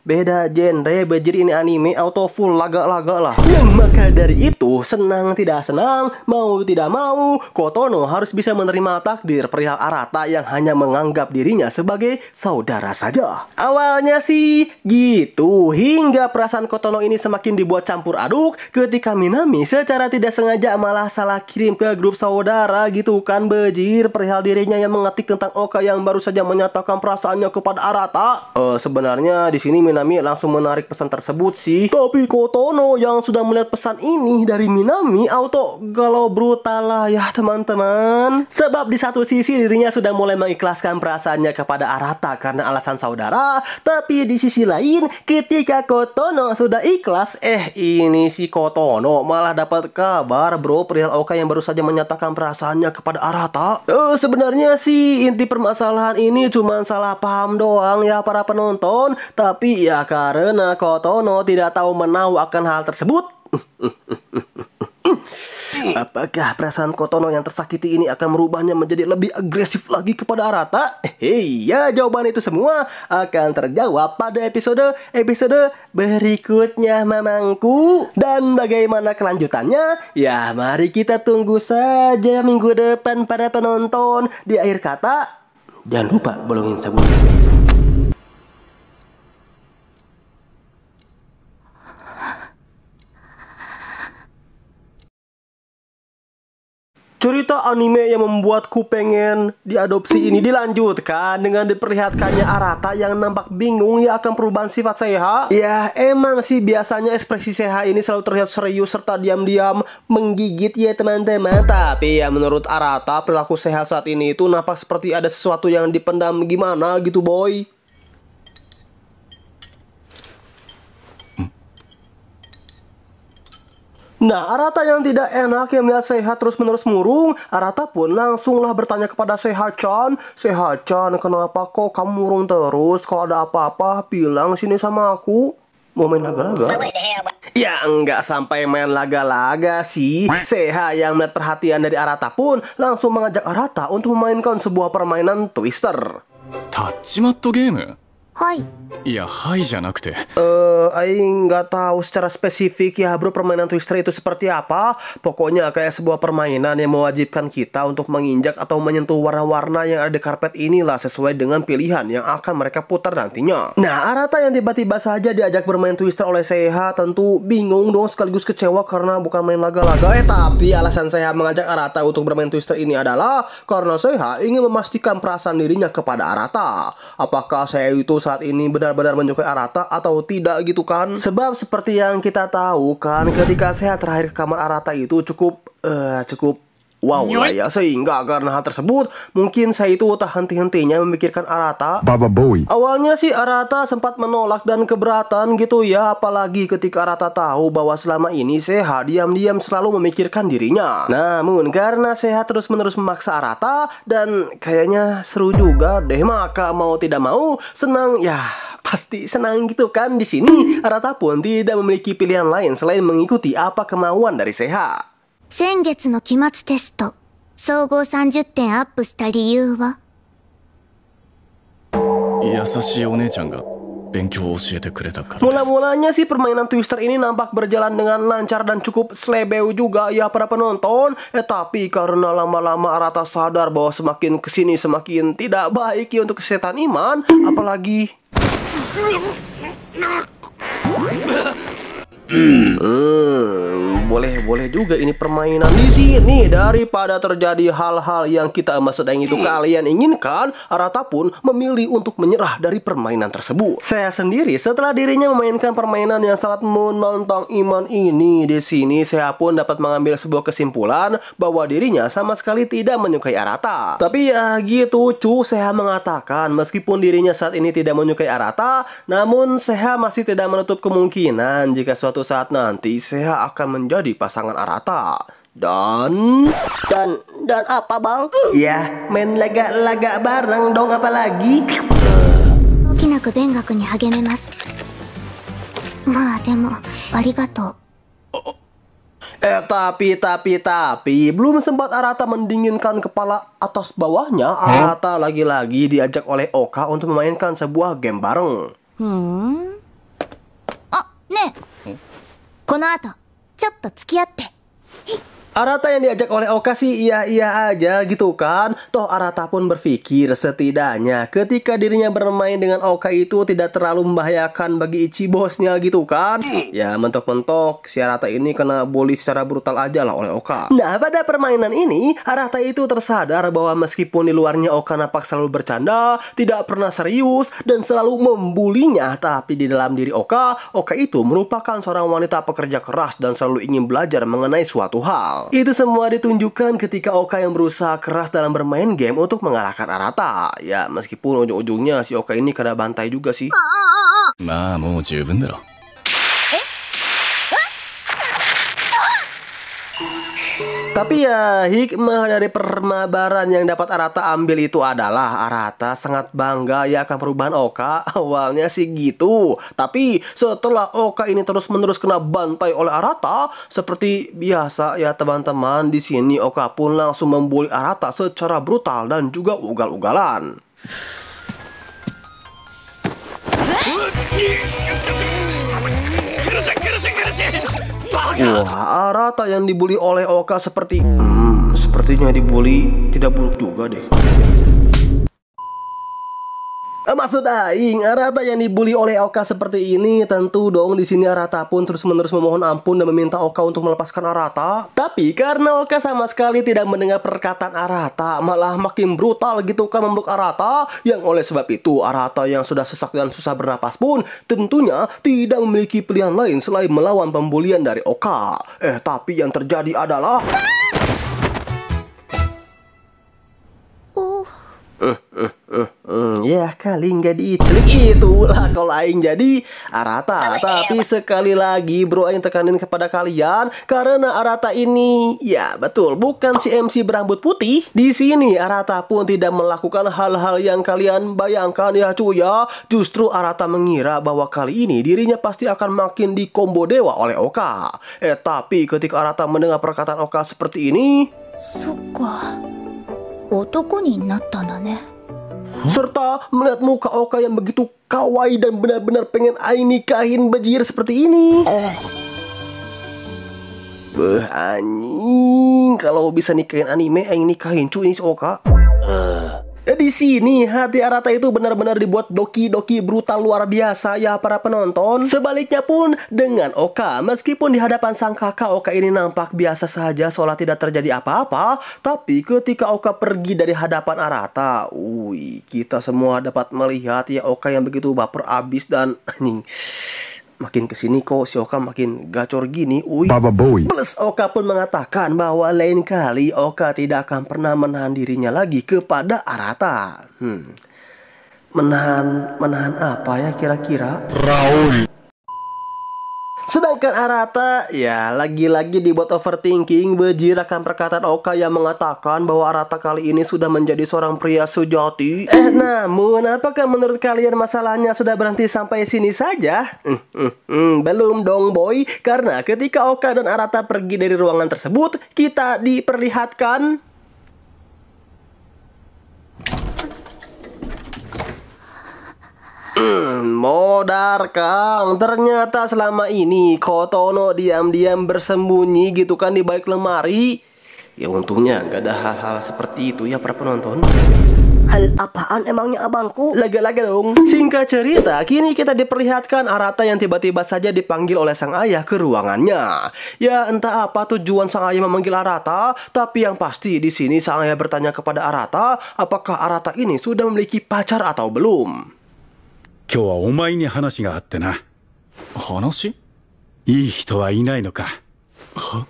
beda genre, bajir ini anime auto full laga-laga lah. Yang maka dari itu, senang tidak senang, mau tidak mau, Kotono harus bisa menerima takdir perihal Arata yang hanya menganggap dirinya sebagai saudara saja. Awalnya sih gitu, hingga perasaan Kotono ini semakin dibuat campur aduk ketika Minami secara tidak sengaja malah salah kirim ke grup saudara gitu kan bajir perihal dirinya yang mengetik tentang Oka yang baru saja menyatakan perasaannya kepada Arata. Sebenarnya di sini Minami langsung menarik pesan tersebut sih. Tapi Kotono yang sudah melihat pesan ini dari Minami auto galau brutal lah ya teman-teman. Sebab di satu sisi dirinya sudah mulai mengikhlaskan perasaannya kepada Arata karena alasan saudara. Tapi di sisi lain ketika Kotono sudah ikhlas, ini si Kotono malah dapat kabar bro perihal Oka yang baru saja menyatakan perasaannya kepada Arata. Sebenarnya sih inti permasalahan ini cuma salah paham doang ya para penonton. Tapi ya karena Kotono tidak tahu menahu akan hal tersebut. Apakah perasaan Kotono yang tersakiti ini akan merubahnya menjadi lebih agresif lagi kepada Arata? Ya jawaban itu semua akan terjawab pada episode berikutnya mamangku. Dan bagaimana kelanjutannya? Ya mari kita tunggu saja minggu depan para penonton. Di akhir kata, jangan lupa bolongin sabun. Cerita anime yang membuatku pengen diadopsi ini dilanjutkan dengan diperlihatkannya Arata yang nampak bingung ya akan perubahan sifat Seiha. Ya emang sih biasanya ekspresi Seiha ini selalu terlihat serius serta diam-diam menggigit ya teman-teman. Tapi ya menurut Arata perilaku Seiha saat ini itu nampak seperti ada sesuatu yang dipendam gimana gitu boy. Nah, Arata yang tidak enak yang melihat Seiha terus-menerus murung, Arata pun langsunglah bertanya kepada Seiha-chan, "Seiha-chan, kenapa kok kamu murung terus? Kalau ada apa-apa, bilang sini sama aku." Mau main laga-laga? Ya enggak sampai main laga-laga sih. Seiha yang melihat perhatian dari Arata pun langsung mengajak Arata untuk memainkan sebuah permainan Twister. タッチマットゲーム？はい。いや、はいじゃなくて。Aing nggak tahu secara spesifik ya bro permainan Twister itu seperti apa. Pokoknya kayak sebuah permainan yang mewajibkan kita untuk menginjak atau menyentuh warna-warna yang ada di karpet inilah sesuai dengan pilihan yang akan mereka putar nantinya. Nah, Arata yang tiba-tiba saja diajak bermain Twister oleh Seiha tentu bingung dong sekaligus kecewa karena bukan main laga-laga. Tapi alasan Seiha mengajak Arata untuk bermain Twister ini adalah karena Seiha ingin memastikan perasaan dirinya kepada Arata. Apakah Seiha itu saat ini benar-benar menyukai Arata atau tidak gitu kan? Sebab seperti yang kita tahu kan ketika Seiha terakhir ke kamar Arata itu cukup wow lah ya. Sehingga karena hal tersebut mungkin saya itu tak henti-hentinya memikirkan Arata. Baba Boy. Awalnya sih Arata sempat menolak dan keberatan gitu ya. Apalagi ketika Arata tahu bahwa selama ini Seiha diam-diam selalu memikirkan dirinya. Namun karena Seiha terus-menerus memaksa Arata dan kayaknya seru juga deh, maka mau tidak mau senang ya. Pasti senang gitu kan. Di sini Arata pun tidak memiliki pilihan lain selain mengikuti apa kemauan dari Seiha. 先月の期末テスト、総合30点アップした理由は？優しいお姉ちゃんが勉強を教えてくれたからです。 Mula-mulanya sih permainan Twister ini nampak berjalan dengan lancar dan cukup slebeu juga ya para penonton. Tapi karena lama-lama Arata sadar bahwa semakin kesini semakin tidak baik ya untuk kesehatan iman. Apalagi boleh juga ini permainan di sini. Daripada terjadi hal-hal yang kita sedang itu kalian inginkan, Arata pun memilih untuk menyerah dari permainan tersebut. Saya sendiri setelah dirinya memainkan permainan yang sangat menantang iman ini, di sini saya pun dapat mengambil sebuah kesimpulan bahwa dirinya sama sekali tidak menyukai Arata. Tapi ya gitu saya mengatakan meskipun dirinya saat ini tidak menyukai Arata, namun saya masih tidak menutup kemungkinan jika suatu saat nanti saya akan menjadi pasangan Arata. Dan apa bang? Ya main laga-laga bareng dong apalagi. 大きなく勉学に励めます。まあでも、ありがとう。 Tapi belum sempat Arata mendinginkan kepala atas bawahnya, Arata lagi-lagi diajak oleh Oka untuk memainkan sebuah game bareng. ねえ、この後ちょっと付き合って。 Arata yang diajak oleh Oka sih iya-iya aja gitu kan. Toh Arata pun berpikir setidaknya ketika dirinya bermain dengan Oka itu tidak terlalu membahayakan bagi Ichibosnya gitu kan. Ya mentok-mentok si Arata ini kena bully secara brutal aja lah oleh Oka. Nah pada permainan ini Arata itu tersadar bahwa meskipun di luarnya Oka nampak selalu bercanda, tidak pernah serius dan selalu membulinya, tapi di dalam diri Oka itu merupakan seorang wanita pekerja keras dan selalu ingin belajar mengenai suatu hal. Itu semua ditunjukkan ketika Oka yang berusaha keras dalam bermain game untuk mengalahkan Arata. Ya meskipun ujung-ujungnya si Oka ini kena bantai juga sih. まあもう十分だろ。 Tapi ya hikmah dari permabaran yang dapat Arata ambil itu adalah Arata sangat bangga ya akan perubahan Oka. Awalnya sih gitu, tapi setelah Oka ini terus-menerus kena bantai oleh Arata, seperti biasa ya teman-teman, di sini Oka pun langsung membuli Arata secara brutal dan juga ugal-ugalan. Wah, Arata yang dibully oleh Oka sepertinya dibully tidak buruk juga deh. Maksud aing, Arata yang dibully oleh Oka seperti ini, tentu dong di sini Arata pun terus-menerus memohon ampun dan meminta Oka untuk melepaskan Arata. Tapi karena Oka sama sekali tidak mendengar perkataan Arata, malah makin brutal gitu kan memeluk Arata. Yang oleh sebab itu Arata yang sudah sesak dan susah bernapas pun tentunya tidak memiliki pilihan lain selain melawan pembulian dari Oka. Tapi yang terjadi adalah ya kali nggak diculik, itulah kalau aing jadi Arata. Tapi sekali lagi bro aing tekanin kepada kalian, karena Arata ini ya betul bukan si MC berambut putih. Di sini Arata pun tidak melakukan hal-hal yang kalian bayangkan ya cuy ya. Justru Arata mengira bahwa kali ini dirinya pasti akan makin di combo dewa oleh Oka. Tapi ketika Arata mendengar perkataan Oka seperti ini, そっか、男になったんだね。 serta melihat muka Oka yang begitu kawaii dan benar-benar pengen aing nikahin bajir seperti ini. Beh anjing, kalau bisa nikahin anime aing nikahin cuy ini si Oka. Di sini hati Arata itu benar-benar dibuat doki-doki brutal luar biasa ya para penonton. Sebaliknya pun dengan Oka, meskipun di hadapan sang kakak Oka ini nampak biasa saja seolah tidak terjadi apa-apa, tapi ketika Oka pergi dari hadapan Arata, kita semua dapat melihat ya Oka yang begitu baper abis dan anjing. Makin kesini kok si Oka makin gacor gini. Plus Oka pun mengatakan bahwa lain kali Oka tidak akan pernah menahan dirinya lagi kepada Arata. Menahan apa ya kira-kira? Raul. Sedangkan Arata ya lagi-lagi dibuat overthinking bejir akan perkataan Oka yang mengatakan bahwa Arata kali ini sudah menjadi seorang pria sejati. Namun apakah menurut kalian masalahnya sudah berhenti sampai sini saja? Belum dong boy, karena ketika Oka dan Arata pergi dari ruangan tersebut, kita diperlihatkan modar Kang, ternyata selama ini Kotono diam-diam bersembunyi gitu kan di balik lemari. Ya untungnya gak ada hal-hal seperti itu ya para penonton. Hal apaan emangnya abangku? Laga-laga dong. Singkat cerita, kini kita diperlihatkan Arata yang tiba-tiba saja dipanggil oleh sang ayah ke ruangannya. Ya entah apa tujuan sang ayah memanggil Arata, tapi yang pasti di sini sang ayah bertanya kepada Arata, apakah Arata ini sudah memiliki pacar atau belum. 今日はお前に話があってな。話？いい人はいないのか。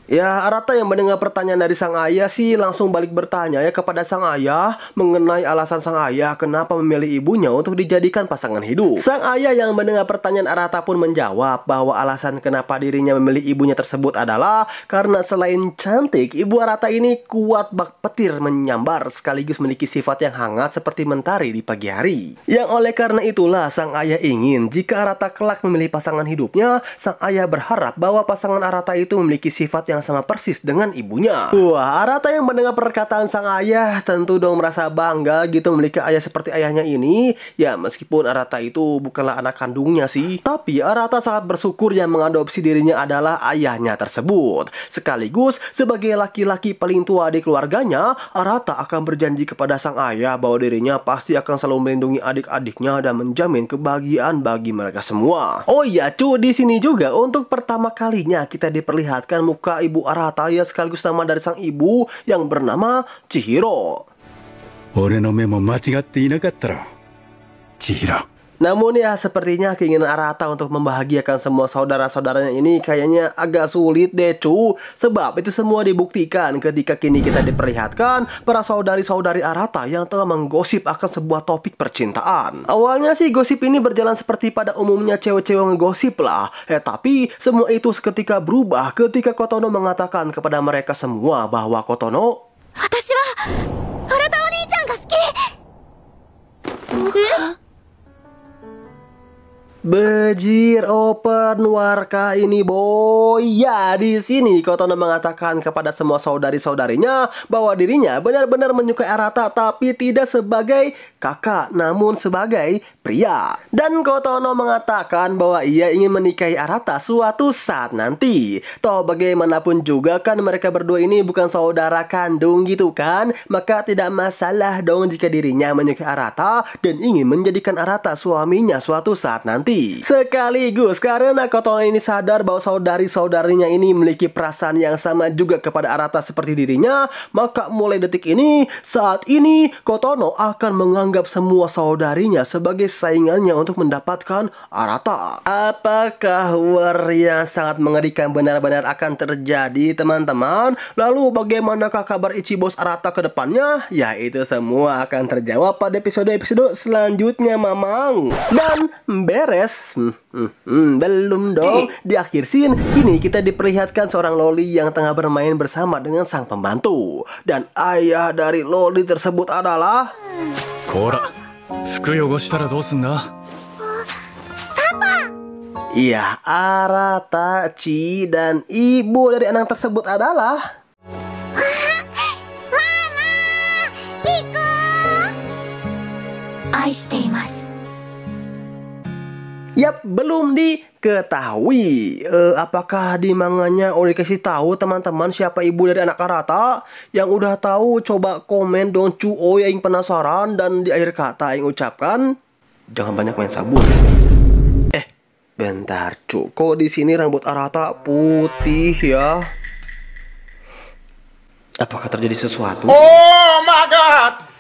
Ya, Arata yang mendengar pertanyaan dari sang ayah sih langsung balik bertanya ya kepada sang ayah mengenai alasan sang ayah kenapa memilih ibunya untuk dijadikan pasangan hidup. Sang ayah yang mendengar pertanyaan Arata pun menjawab bahwa alasan kenapa dirinya memilih ibunya tersebut adalah karena selain cantik, ibu Arata ini kuat bak petir menyambar sekaligus memiliki sifat yang hangat seperti mentari di pagi hari. Yang oleh karena itulah sang ayah ingin jika Arata kelak memilih pasangan hidupnya, sang ayah berharap bahwa pasangan Arata itu memiliki sifat sifat yang sama persis dengan ibunya. Wah, Arata yang mendengar perkataan sang ayah tentu dong merasa bangga gitu memiliki ayah seperti ayahnya ini. Ya, meskipun Arata itu bukanlah anak kandungnya sih, tapi Arata sangat bersyukur yang mengadopsi dirinya adalah ayahnya tersebut. Sekaligus sebagai laki-laki paling tua di keluarganya, Arata akan berjanji kepada sang ayah bahwa dirinya pasti akan selalu melindungi adik-adiknya dan menjamin kebahagiaan bagi mereka semua. Oh iya, di sini juga untuk pertama kalinya kita diperlihatkan muka ibu Arata ya, sekaligus nama dari sang ibu yang bernama Chihiro. 俺の目も間違っていなかったら、千尋。 Namun ya sepertinya keinginan Arata untuk membahagiakan semua saudara-saudaranya ini kayaknya agak sulit deh sebab itu semua dibuktikan ketika kini kita diperlihatkan para saudari-saudari Arata yang tengah menggosip akan sebuah topik percintaan. Awalnya sih gosip ini berjalan seperti pada umumnya cewek-cewek ngegosip lah, tapi semua itu seketika berubah ketika Kotono mengatakan kepada mereka semua bahwa Kotono, 私は新田お兄ちゃんが好き。 Bejir open warka ini boy. Ya, di sini Kotono mengatakan kepada semua saudari-saudarinya bahwa dirinya benar-benar menyukai Arata, tapi tidak sebagai kakak namun sebagai pria. Dan Kotono mengatakan bahwa ia ingin menikahi Arata suatu saat nanti. Toh bagaimanapun juga kan mereka berdua ini bukan saudara kandung gitu kan, maka tidak masalah dong jika dirinya menyukai Arata dan ingin menjadikan Arata suaminya suatu saat nanti. Sekaligus karena Kotono ini sadar bahwa saudari-saudarinya ini memiliki perasaan yang sama juga kepada Arata seperti dirinya, maka mulai detik ini, saat ini Kotono akan menganggap semua saudarinya sebagai saingannya untuk mendapatkan Arata. Apakah war yang sangat mengerikan benar-benar akan terjadi teman-teman? Lalu bagaimanakah kabar Ichibos Arata ke depannya? Ya, itu semua akan terjawab pada episode-episode selanjutnya mamang. Dan beres. Belum dong. Di akhir scene ini kita diperlihatkan seorang loli yang tengah bermain bersama dengan sang pembantu. Dan ayah dari loli tersebut adalah ほら、服汚したらどうすんだ? Iya, Arata, Chi, dan ibu dari anak tersebut adalah Yap, belum diketahui. Apakah di manganya udah dikasih tahu teman-teman siapa ibu dari anak Arata? Yang udah tahu coba komen dong cuo yang penasaran, dan di akhir kata yang ucapkan jangan banyak main sabun. Bentar kok di sini rambut Arata putih ya? Apakah terjadi sesuatu? Oh my God!